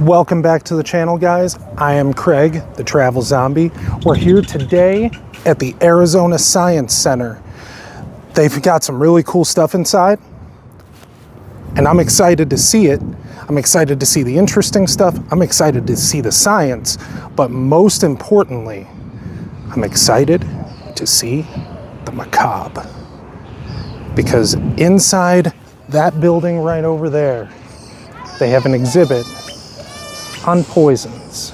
Welcome back to the channel, guys. I am Craig, the Travel Zombie. We're here today at the Arizona Science Center. They've got some really cool stuff inside, and I'm excited to see it. I'm excited to see the interesting stuff. I'm excited to see the science, but most importantly, I'm excited to see the macabre. Because inside that building right over there, they have an exhibit on poisons.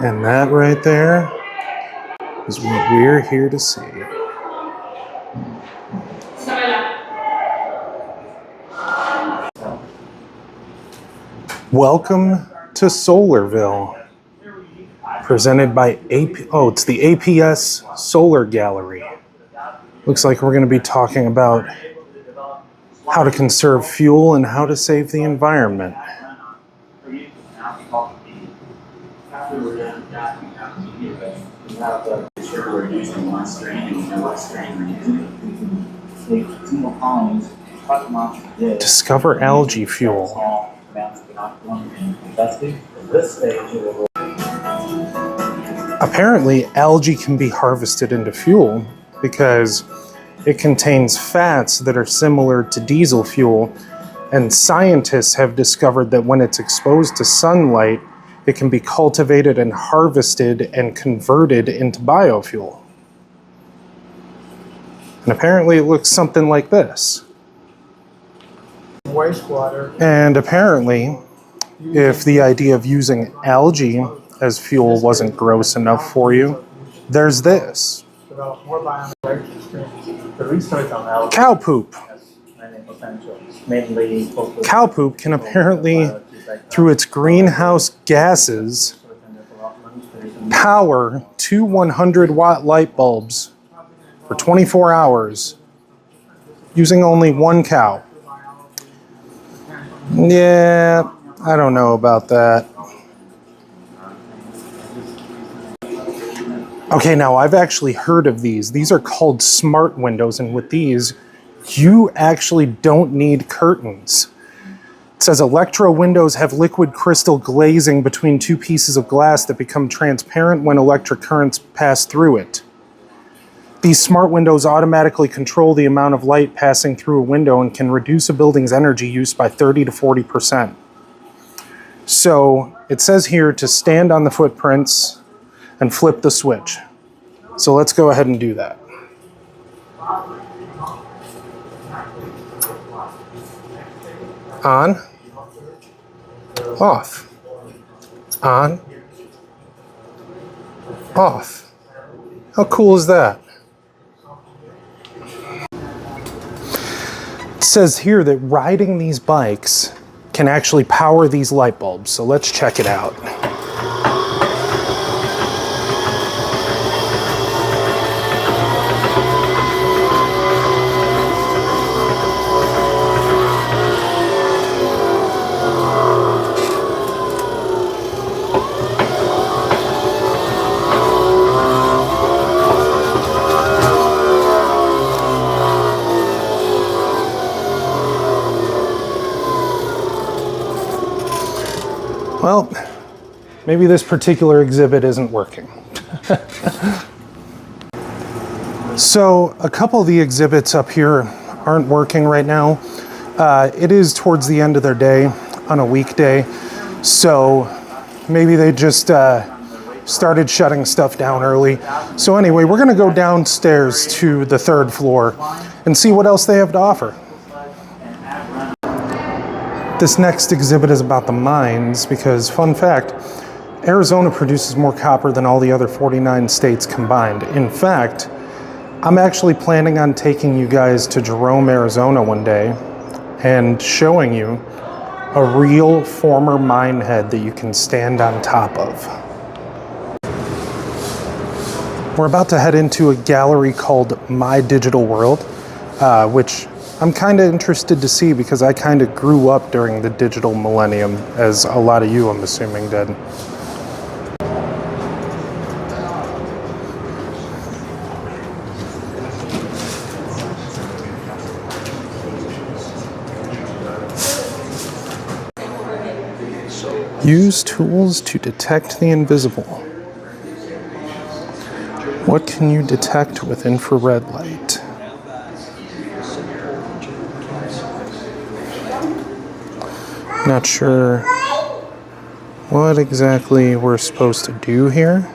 And that right there is what we're here to see. Welcome to Solarville, presented by it's the APS Solar Gallery. Looks like we're going to be talking about how to conserve fuel and how to save the environment. Discover algae fuel. Apparently, algae can be harvested into fuel because it contains fats that are similar to diesel fuel, and scientists have discovered that when it's exposed to sunlight, it can be cultivated and harvested and converted into biofuel. And apparently it looks something like this. Wastewater. And apparently, if the idea of using algae as fuel wasn't gross enough for you, there's this. Cow poop. Cow poop can apparently, through its greenhouse gases, power two 100-watt light bulbs for 24 hours using only one cow. Yeah, I don't know about that. Okay, now I've actually heard of these. These are called smart windows, and with these, you actually don't need curtains. It says electro windows have liquid crystal glazing between two pieces of glass that become transparent when electric currents pass through it. These smart windows automatically control the amount of light passing through a window and can reduce a building's energy use by 30 to 40%. So it says here to stand on the footprints and flip the switch. So let's go ahead and do that. On, off, on, off. How cool is that? It says here that riding these bikes can actually power these light bulbs. So let's check it out. Well, maybe this particular exhibit isn't working. So a couple of the exhibits up here aren't working right now. It is towards the end of their day on a weekday, so maybe they just started shutting stuff down early. So anyway, we're gonna go downstairs to the third floor and see what else they have to offer. This next exhibit is about the mines because, fun fact, Arizona produces more copper than all the other 49 states combined. In fact, I'm actually planning on taking you guys to Jerome, Arizona one day and showing you a real former mine head that you can stand on top of. We're about to head into a gallery called My Digital World, which I'm kind of interested to see because I kind of grew up during the digital millennium, as a lot of you, I'm assuming, did. Use tools to detect the invisible. What can you detect with infrared light? Not sure what exactly we're supposed to do here.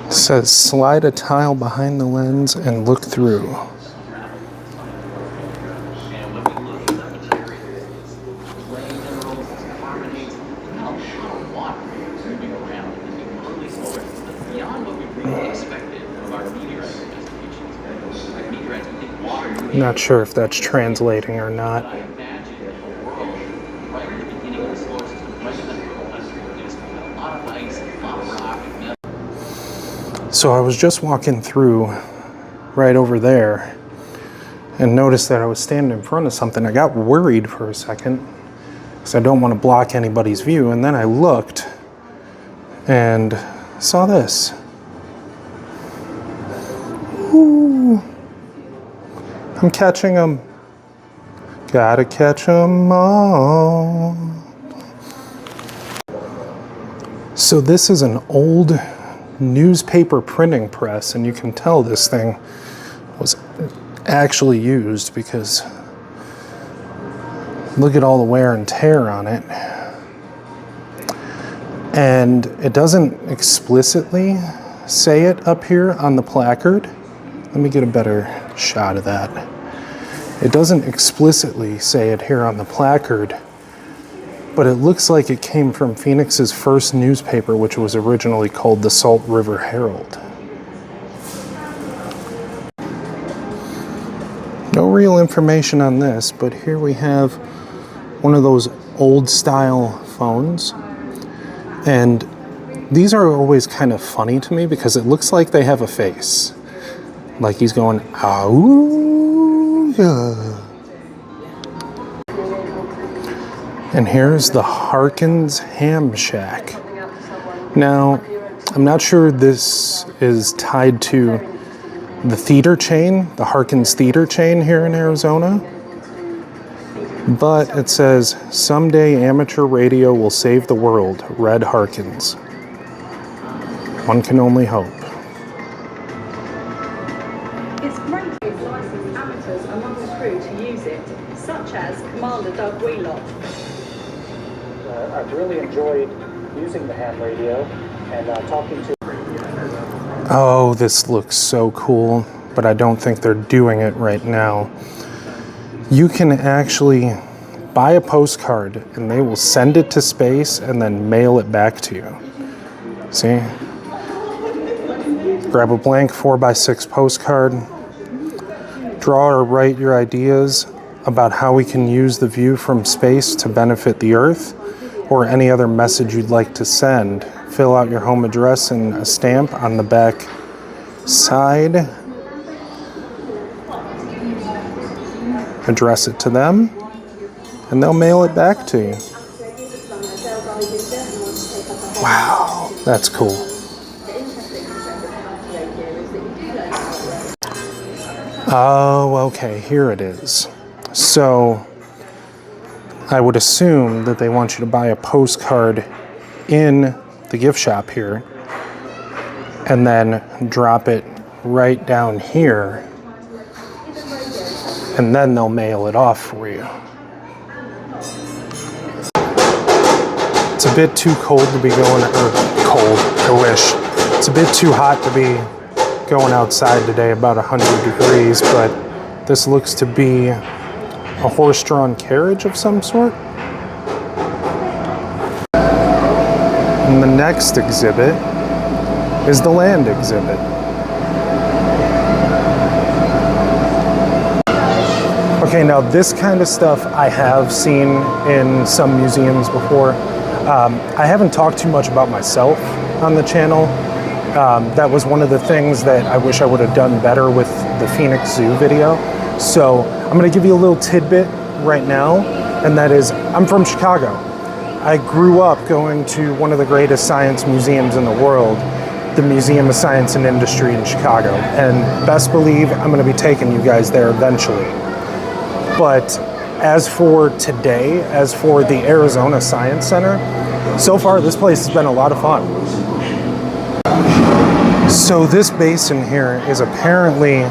It says slide a tile behind the lens and look through. Not sure if that's translating or not. So I was just walking through right over there and noticed that I was standing in front of something. I got worried for a second because I don't want to block anybody's view. And then I looked and saw this. Ooh. I'm catching them. Gotta catch them all. So this is an old newspaper printing press, and you can tell this thing was actually used because look at all the wear and tear on it. And it doesn't explicitly say it up here on the placard. Let me get a better shot of that. It doesn't explicitly say it here on the placard, but it looks like it came from Phoenix's first newspaper, which was originally called the Salt River Herald. No real information on this, but here we have one of those old style phones. And these are always kind of funny to me because it looks like they have a face. Like he's going, "Ow, yeah." And here's the Harkins Ham Shack. Now, I'm not sure this is tied to the theater chain, the Harkins theater chain here in Arizona. But it says, someday amateur radio will save the world, Red Harkins. One can only hope. It's great to license amateurs among the crew to use it, such as Commander Doug Wheelock. I've really enjoyed using the ham radio and talking to... Oh, this looks so cool, but I don't think they're doing it right now. You can actually buy a postcard and they will send it to space and then mail it back to you. See? Grab a blank 4x6 postcard, draw or write your ideas about how we can use the view from space to benefit the Earth, or any other message you'd like to send. Fill out your home address and a stamp on the back side. Address it to them, and they'll mail it back to you. Wow, that's cool. Oh, okay, here it is. So, I would assume that they want you to buy a postcard in the gift shop here and then drop it right down here, and then they'll mail it off for you. It's a bit too cold to be going, or cold, I wish. It's a bit too hot to be going outside today, about 100 degrees, but this looks to be a horse-drawn carriage of some sort. And the next exhibit is the land exhibit. Okay, now this kind of stuff I have seen in some museums before. I haven't talked too much about myself on the channel. That was one of the things that I wish I would have done better with the Phoenix Zoo video. So I'm gonna give you a little tidbit right now, and that is, I'm from Chicago. I grew up going to one of the greatest science museums in the world, the Museum of Science and Industry in Chicago. And best believe I'm going to be taking you guys there eventually. But as for today, as for the Arizona Science Center, so far this place has been a lot of fun. So this basin here is apparently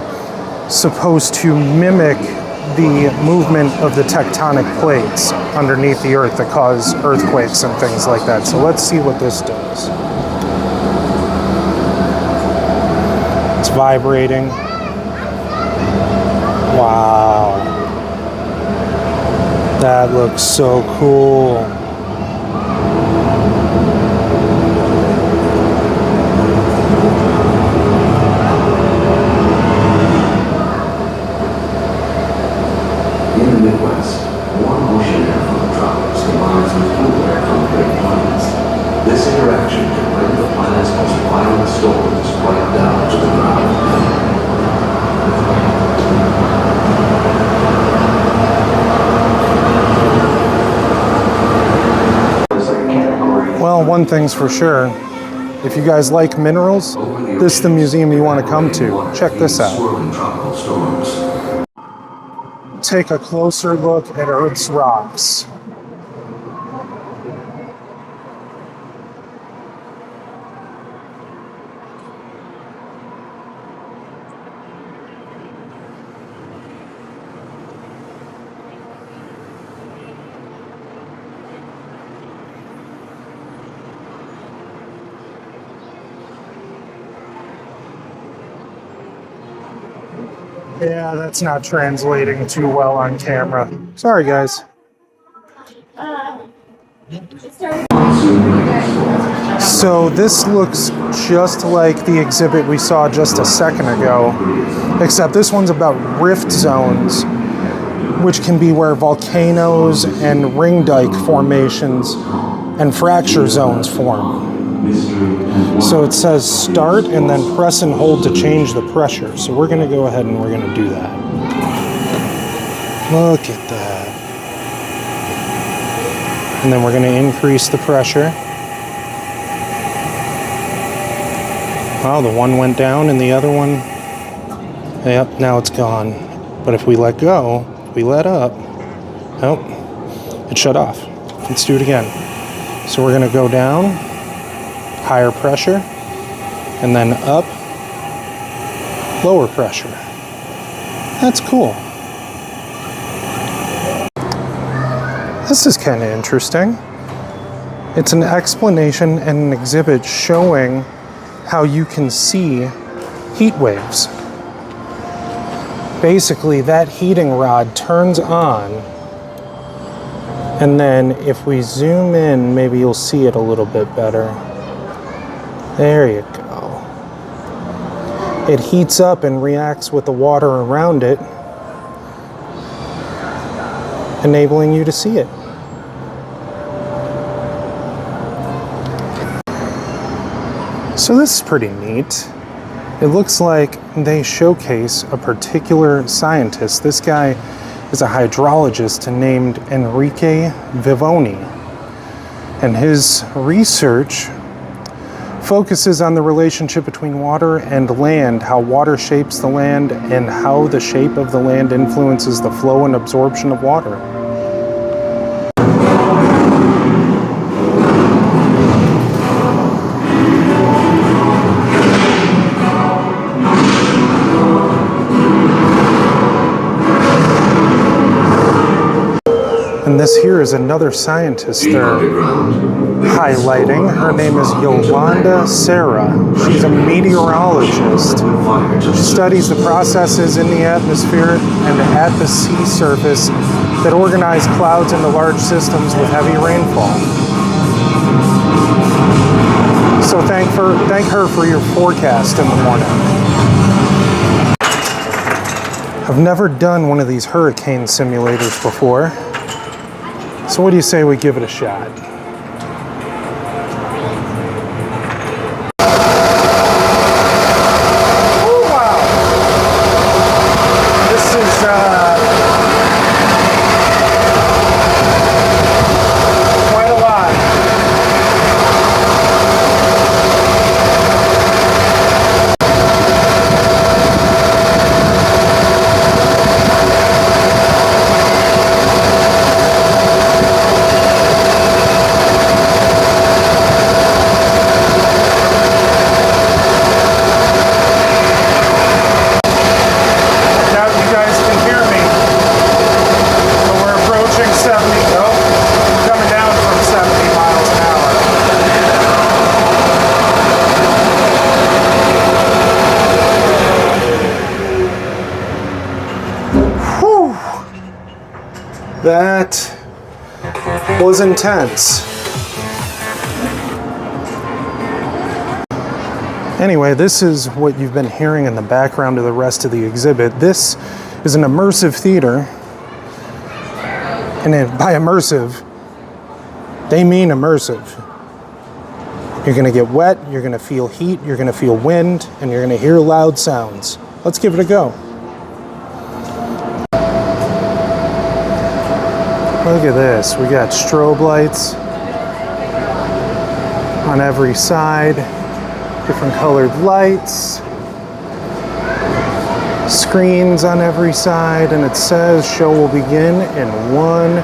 supposed to mimic the movement of the tectonic plates underneath the earth that cause earthquakes and things like that. So let's see what this does. It's vibrating. Wow. That looks so cool. In the Midwest, warm ocean air from the tropics combines with cool air from the great plains. This interaction can bring the planet's most violent storms right down to the ground. Well, one thing's for sure. If you guys like minerals, this is the museum you want to come to. Check this out. Take a closer look at Earth's rocks. Yeah, that's not translating too well on camera. Sorry, guys. So this looks just like the exhibit we saw just a second ago, except this one's about rift zones, which can be where volcanoes and ring dike formations and fracture zones form. So it says start and then press and hold to change the pressure. So we're going to go ahead and we're going to do that. Look at that. And then we're going to increase the pressure. Wow, the one went down and the other one, yep, now it's gone. But if we let go, if we let up, nope, it shut off. Let's do it again. So we're going to go down, higher pressure, and then up, lower pressure. That's cool. This is kind of interesting. It's an explanation and an exhibit showing how you can see heat waves. Basically, that heating rod turns on, and then if we zoom in, maybe you'll see it a little bit better. There you go. It heats up and reacts with the water around it, enabling you to see it. So this is pretty neat. It looks like they showcase a particular scientist. This guy is a hydrologist named Enrique Vivoni. And his research focuses on the relationship between water and land, how water shapes the land, and how the shape of the land influences the flow and absorption of water. And this here is another scientist they're highlighting. Her name is Yolanda Serra. She's a meteorologist. She studies the processes in the atmosphere and at the sea surface that organize clouds into large systems with heavy rainfall. So thank her for your forecast in the morning. I've never done one of these hurricane simulators before. So what do you say we give it a shot? Oh, wow. This is quite a lot. That was intense. Anyway, this is what you've been hearing in the background of the rest of the exhibit. This is an immersive theater. And then by immersive, they mean immersive. You're gonna get wet, you're gonna feel heat, you're gonna feel wind, and you're gonna hear loud sounds. Let's give it a go. Look at this, we got strobe lights on every side, different colored lights, screens on every side, and it says show will begin in 1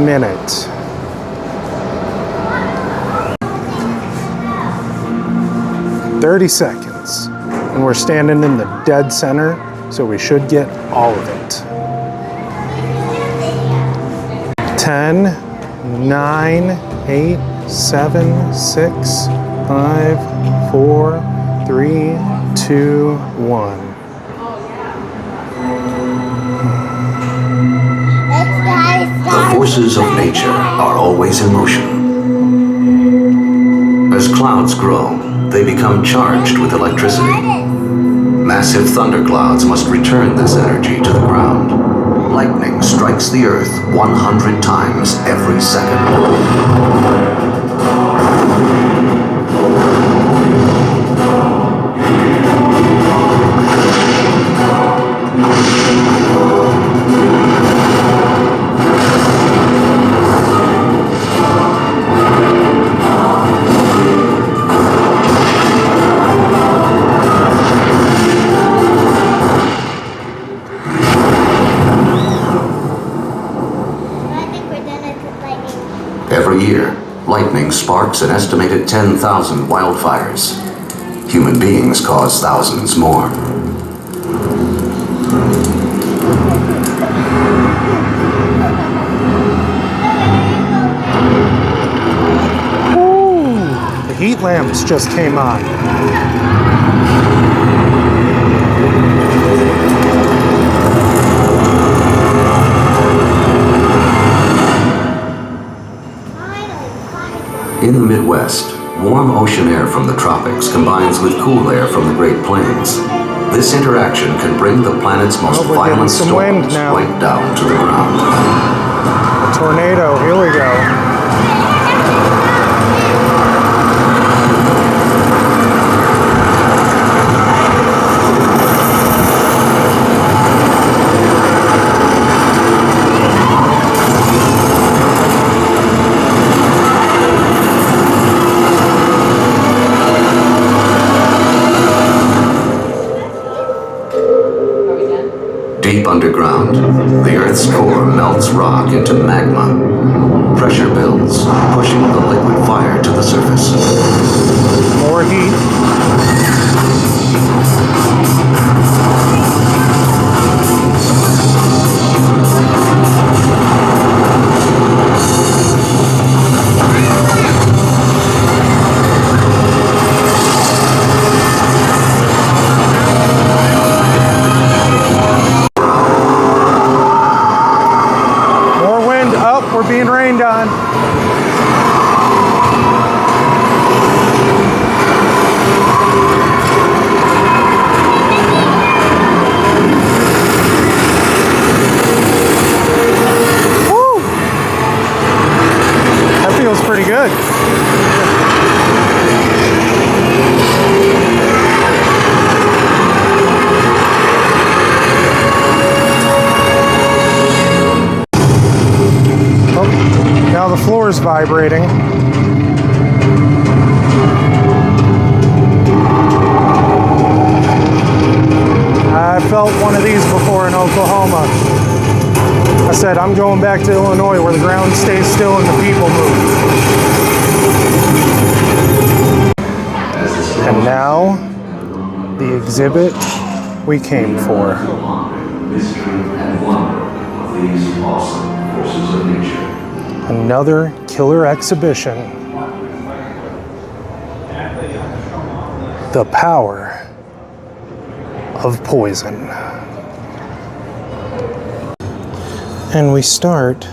minute. "30 seconds, and we're standing in the dead center, so we should get all of it. 10, 9, 8, 7, 6, 5, 4, 3, 2, 1. The forces of nature are always in motion. As clouds grow, they become charged with electricity. Massive thunderclouds must return this energy to the ground. Lightning strikes the earth 100 times every second. Every year, lightning sparks an estimated 10,000 wildfires. Human beings cause thousands more. The heat lamps just came on. In the Midwest, warm ocean air from the tropics combines with cool air from the Great Plains. This interaction can bring the planet's most violent storms right down to the ground. A tornado, here we go. Deep underground, the Earth's core melts rock into magma. Pressure builds, pushing the liquid fire to the surface. More heat. We're being rained on. Woo! That feels pretty good. Now the floor is vibrating. I felt one of these before in Oklahoma. I said, I'm going back to Illinois where the ground stays still and the people move. And now, the exhibit we came for. Mystery and wonder of these awesome forces of nature. Another killer exhibition. The power of poison. And we start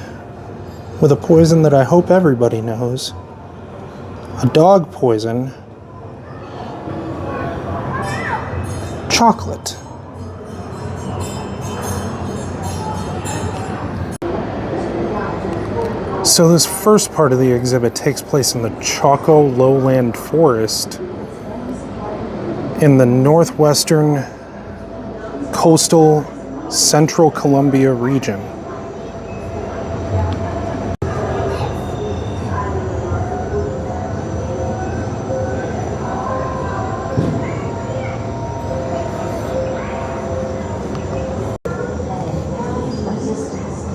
with a poison that I hope everybody knows. A dog poison. Chocolate. So this first part of the exhibit takes place in the Chaco lowland forest in the northwestern coastal central Colombia region.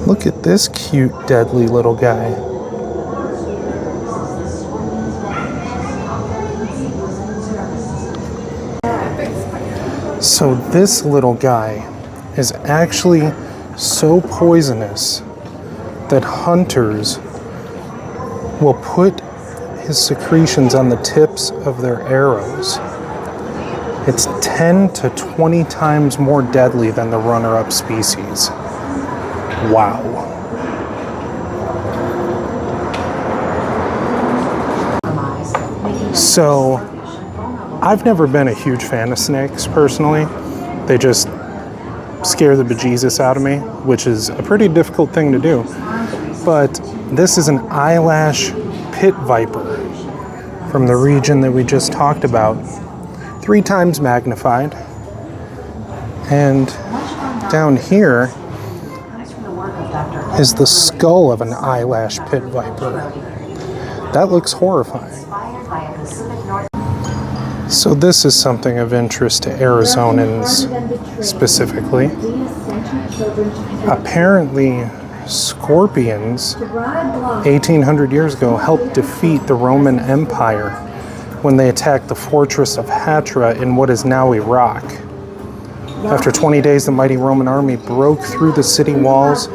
Look at this cute, deadly little guy. So this little guy is actually so poisonous that hunters will put his secretions on the tips of their arrows. It's 10 to 20 times more deadly than the runner-up species. Wow. So, I've never been a huge fan of snakes, personally. They just scare the bejesus out of me, which is a pretty difficult thing to do. But this is an eyelash pit viper from the region that we just talked about. 3 times magnified. And down here is the skull of an eyelash pit viper. That looks horrifying. So this is something of interest to Arizonans specifically. Apparently, scorpions 1800 years ago helped defeat the Roman Empire when they attacked the fortress of Hatra in what is now Iraq. After 20 days, the mighty Roman army broke through the city walls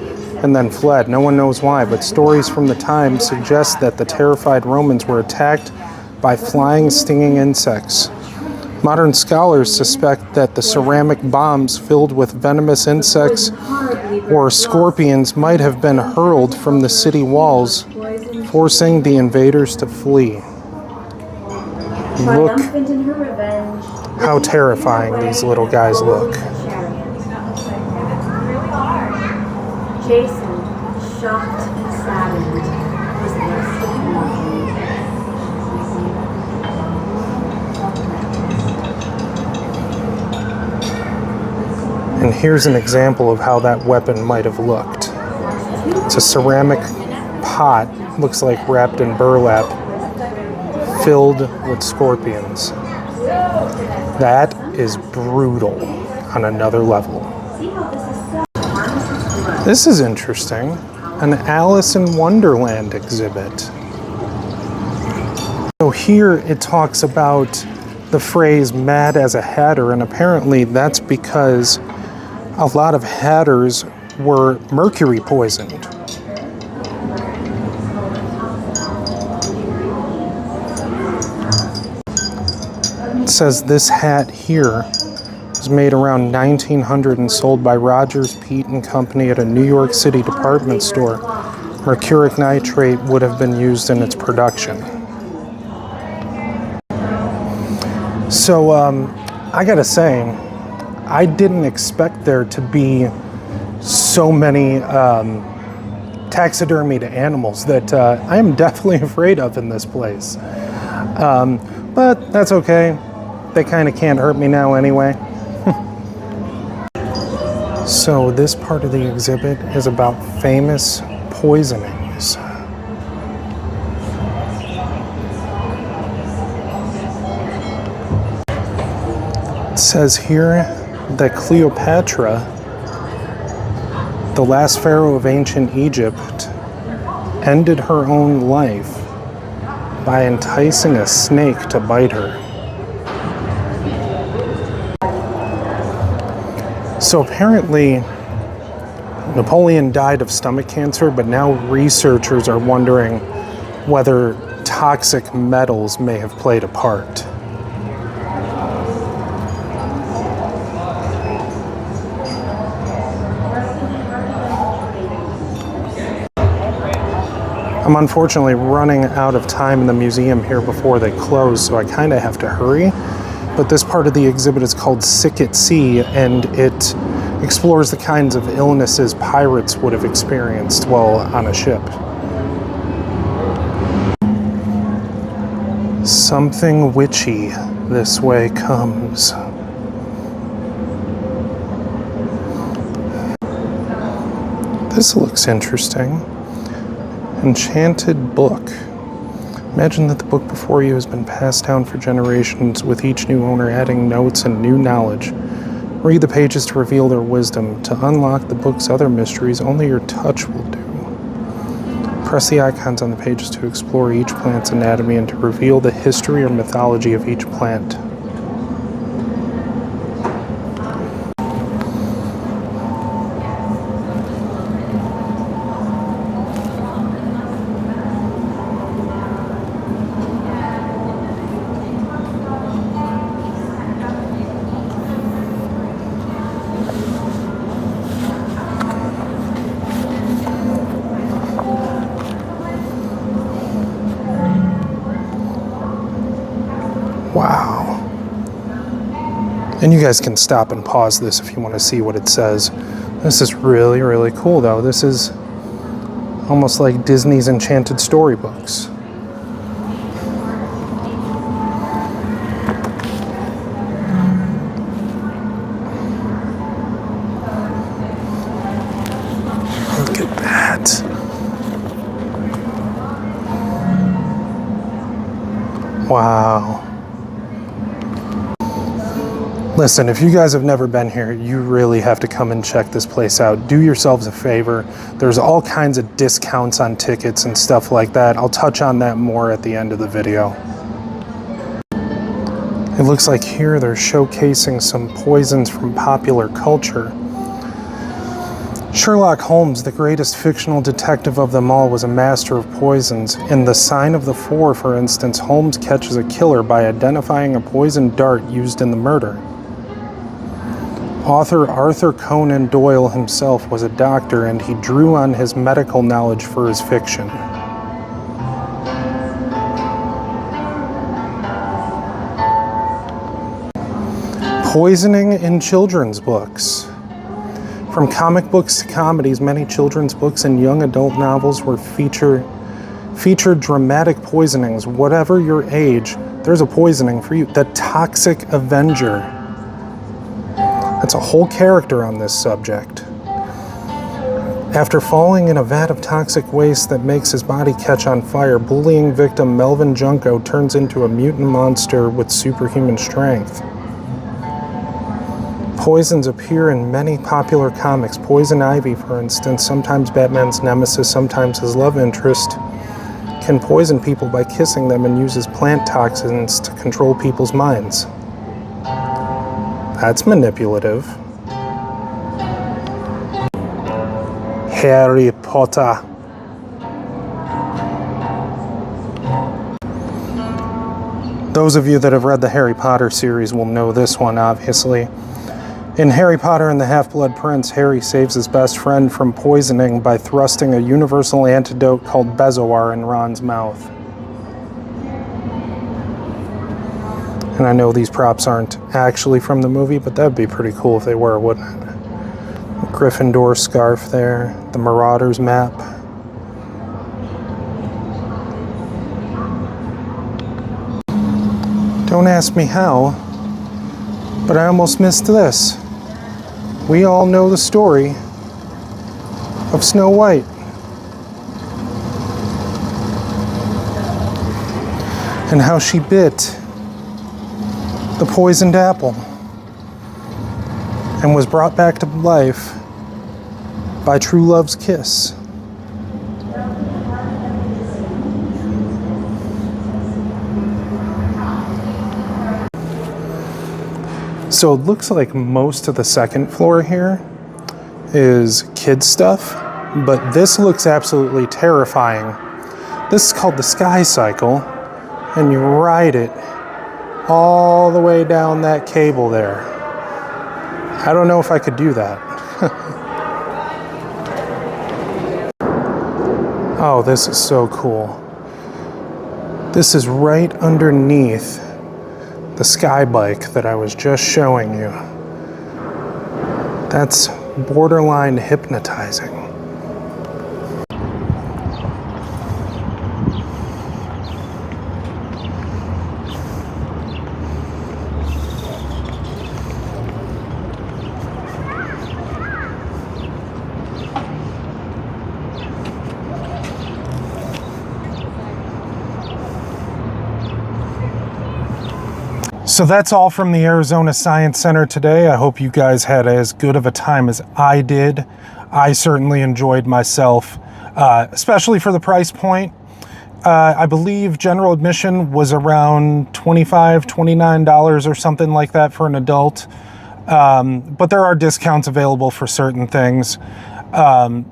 and then fled. No one knows why, but stories from the time suggest that the terrified Romans were attacked by flying, stinging insects. Modern scholars suspect that the ceramic bombs filled with venomous insects or scorpions might have been hurled from the city walls, forcing the invaders to flee. Look how terrifying these little guys look. Jason, shocked and saddened, was left alone. And here's an example of how that weapon might have looked. It's a ceramic pot, looks like wrapped in burlap, filled with scorpions. That is brutal on another level. This is interesting. An Alice in Wonderland exhibit. So here it talks about the phrase mad as a hatter, and apparently that's because a lot of hatters were mercury poisoned. It says this hat here was made around 1900 and sold by Rogers, Pete and Company at a New York City department store. Mercuric nitrate would have been used in its production. So, I gotta say, I didn't expect there to be so many taxidermied animals that I am definitely afraid of in this place. But that's okay. They kind of can't hurt me now anyway. So this part of the exhibit is about famous poisonings. It says here that Cleopatra, the last pharaoh of ancient Egypt, ended her own life by enticing a snake to bite her. So apparently, Napoleon died of stomach cancer, but now researchers are wondering whether toxic metals may have played a part. I'm unfortunately running out of time in the museum here before they close, so I kind of have to hurry. But this part of the exhibit is called Sick at Sea, and it explores the kinds of illnesses pirates would have experienced while on a ship. Something witchy this way comes. This looks interesting. Enchanted book. Imagine that the book before you has been passed down for generations, with each new owner adding notes and new knowledge. Read the pages to reveal their wisdom. To unlock the book's other mysteries, only your touch will do. Press the icons on the pages to explore each plant's anatomy and to reveal the history or mythology of each plant. Wow. And you guys can stop and pause this if you want to see what it says. This is really, really cool though. This is almost like Disney's enchanted storybooks. Look at that. Wow. Listen, if you guys have never been here, you really have to come and check this place out. Do yourselves a favor. There's all kinds of discounts on tickets and stuff like that. I'll touch on that more at the end of the video. It looks like here they're showcasing some poisons from popular culture. Sherlock Holmes, the greatest fictional detective of them all, was a master of poisons. In The Sign of the Four, for instance, Holmes catches a killer by identifying a poisoned dart used in the murder. Author Arthur Conan Doyle himself was a doctor, and he drew on his medical knowledge for his fiction. Poisoning in children's books. From comic books to comedies, many children's books and young adult novels were featured dramatic poisonings. Whatever your age, there's a poisoning for you. The Toxic Avenger. That's a whole character on this subject. After falling in a vat of toxic waste that makes his body catch on fire, bullying victim Melvin Junko turns into a mutant monster with superhuman strength. Poisons appear in many popular comics. Poison Ivy, for instance, sometimes Batman's nemesis, sometimes his love interest, can poison people by kissing them and uses plant toxins to control people's minds. That's manipulative. Harry Potter. Those of you that have read the Harry Potter series will know this one, obviously. In Harry Potter and the Half-Blood Prince, Harry saves his best friend from poisoning by thrusting a universal antidote called Bezoar in Ron's mouth. And I know these props aren't actually from the movie, but that'd be pretty cool if they were, wouldn't it? Gryffindor scarf there, the Marauders map. Don't ask me how, but I almost missed this. We all know the story of Snow White. And how she bit the poisoned apple and was brought back to life by true love's kiss. So it looks like most of the second floor here is kids stuff, but this looks absolutely terrifying. This is called the Sky Cycle, and you ride it all the way down that cable there. I don't know if I could do that. Oh, this is so cool. This is right underneath the sky bike that I was just showing you. That's borderline hypnotizing. So that's all from the Arizona Science Center today. I hope you guys had as good of a time as I did. I certainly enjoyed myself, especially for the price point. I believe general admission was around $25, $29 or something like that for an adult. But there are discounts available for certain things.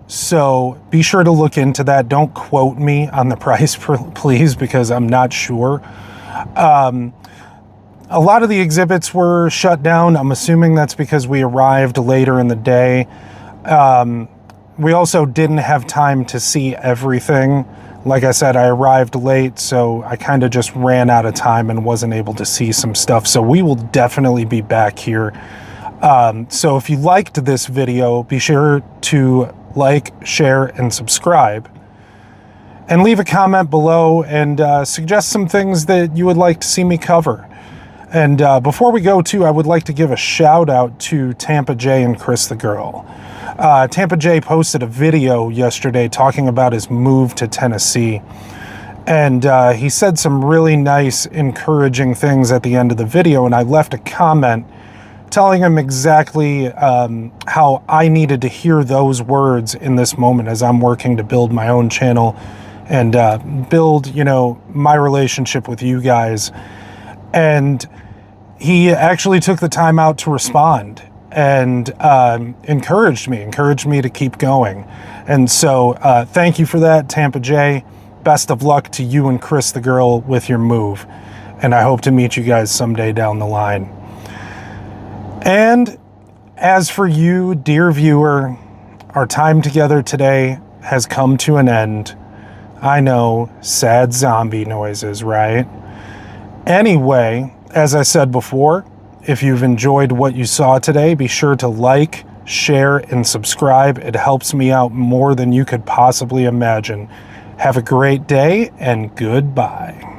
So be sure to look into that. Don't quote me on the price, please, because I'm not sure. A lot of the exhibits were shut down. I'm assuming that's because we arrived later in the day. We also didn't have time to see everything. Like I said, I arrived late, so I kind of just ran out of time and wasn't able to see some stuff. So we will definitely be back here. So if you liked this video, be sure to like, share, and subscribe. And leave a comment below and suggest some things that you would like to see me cover. And before we go too, I would like to give a shout out to Tampa J and Chris the Girl. Tampa J posted a video yesterday talking about his move to Tennessee. And he said some really nice, encouraging things at the end of the video. And I left a comment telling him exactly how I needed to hear those words in this moment as I'm working to build my own channel and build, you know, my relationship with you guys. And he actually took the time out to respond and encouraged me to keep going. And so thank you for that, Tampa J. Best of luck to you and Chris the Girl with your move. And I hope to meet you guys someday down the line. And as for you, dear viewer, our time together today has come to an end. I know, sad zombie noises, right? Anyway, as I said before, if you've enjoyed what you saw today, be sure to like, share, and subscribe. It helps me out more than you could possibly imagine. Have a great day, and goodbye.